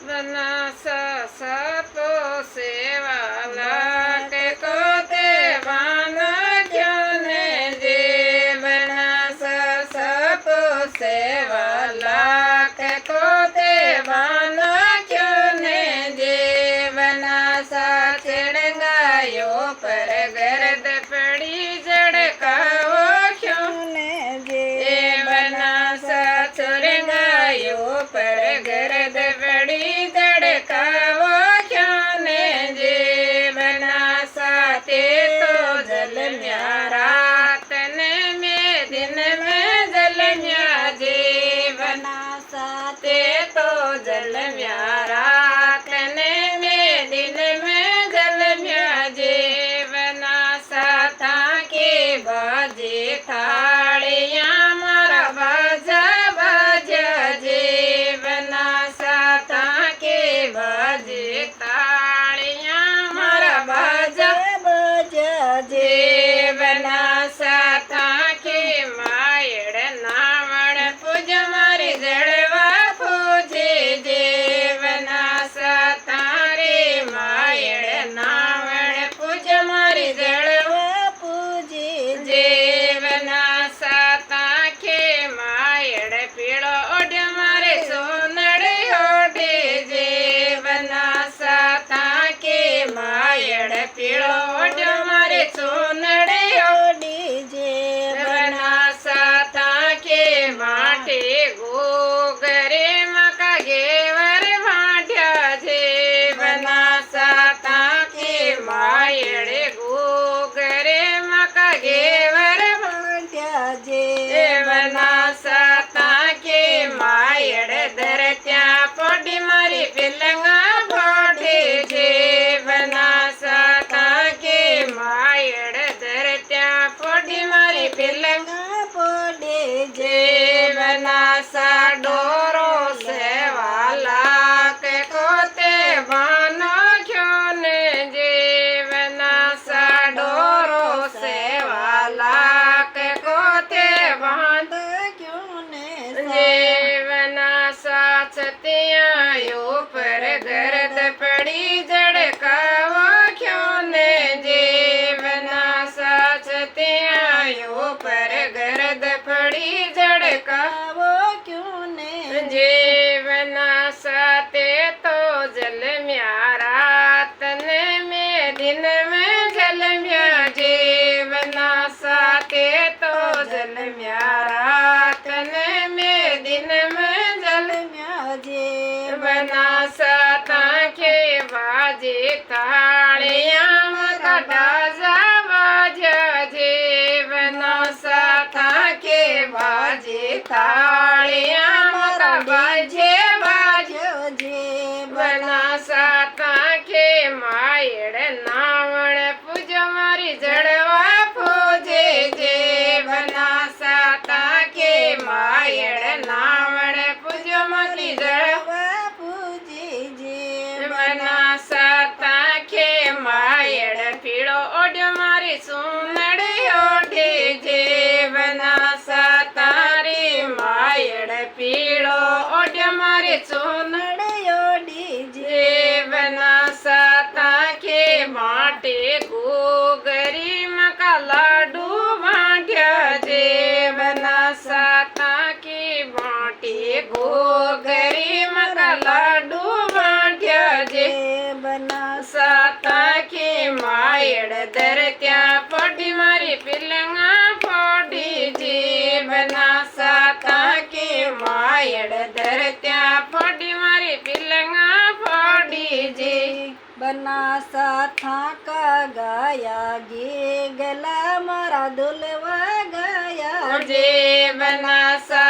बनास सपो सेवाला के कोते वान क्यों ने जे बनास सपो सेवाला के कोते वान क्यों ने जे बनासा चिड़ंगायो पर गर्द पड़ी जड़काओ क्यों ने जे बनासा चिड़ंगायो पर गर्द पड़ी जड़काओ क्यों ने जे बनासा ते तो जल म्या रात ने में दिन में जल म्या जे बनासा ते तो जल म्या रात ने में दिन में जल म्या जे बनासा था के बाजे थाड़ियाँ मारा बाजा बाजा जे बनासा था के बाजे थाड़ियाँ मारा बाजा बाजा जे बनासा था के मायड़ नावण पूज मारी जड़वा पूजे जे बनासा तारे मायड़ नावण पूज मारी जड़वा पूजे जे बनासा ताके मायड़ पीड़ो ओढ़ मारे सोनड़ ओढ़े जे बनासा ताके मायड़ पीड़ो ओढ़ मारे सोनड़ ओढ़े जे बनासा ताके माटे गोगरे मका घेवर भाट्या जे बनासा ताके मायड़े गोगरे मका घेवर भाट्या जे बनासा ताके मायड़ धरत्या पोडी मारी पिलंगा पोडे जे बनासा ताके मायड़ धरत्या पोडी मारी पिलंगा पोडे जे बनासा डोरो सेवाला के कोते बानो क्यों ने जे बनासा डोरो सेवाला के कोते बांध क्यों ने जे बनासा छतियायो पर गर्द पड़ी जड़काओ क्यों ने जे बनासा छतियायो पर गर्द पड़ी जड़काओ क्यों ने जे बनासा ते तो जल म्या रात ने में दिन में जल म्या जे बनासा ते तो जल म्या रात ने में दिन में जल म्या जे बनासा ताके बाजे ताड़ियाँ मका डाजा बाजा जे बनासा ताके बाजे ताड़ियाँ मका बाजे बाजो जे बनासा ताके मायड़ नावण पूज मारी जड़वा पूजे जे बनासा ताके मायड़ नावण पूज मारी जड़वा पूजे जे बनासा ताके मायड़ पीड़ो ओढ़ मारी सुनड़ ओढ़े जे बनासा तारी मायड़ पीड़ो ओढ़ मारी सुनड़ ओढ़े जे बनासा ताके माटे गोगरी मका लाडू बांध्या जे बनासा ताके माटे गोगरी मका लाडू बांध्या जे बनासा ताके मायड़ धरत्या पोडी मारी पिलंगा पोडी जे बनासा ताके मायड़ धरत्या पोडी मारी पिलंगा पोडी जे बनासा था का गाया गे गला मारा दुलवा गाया जे बनासा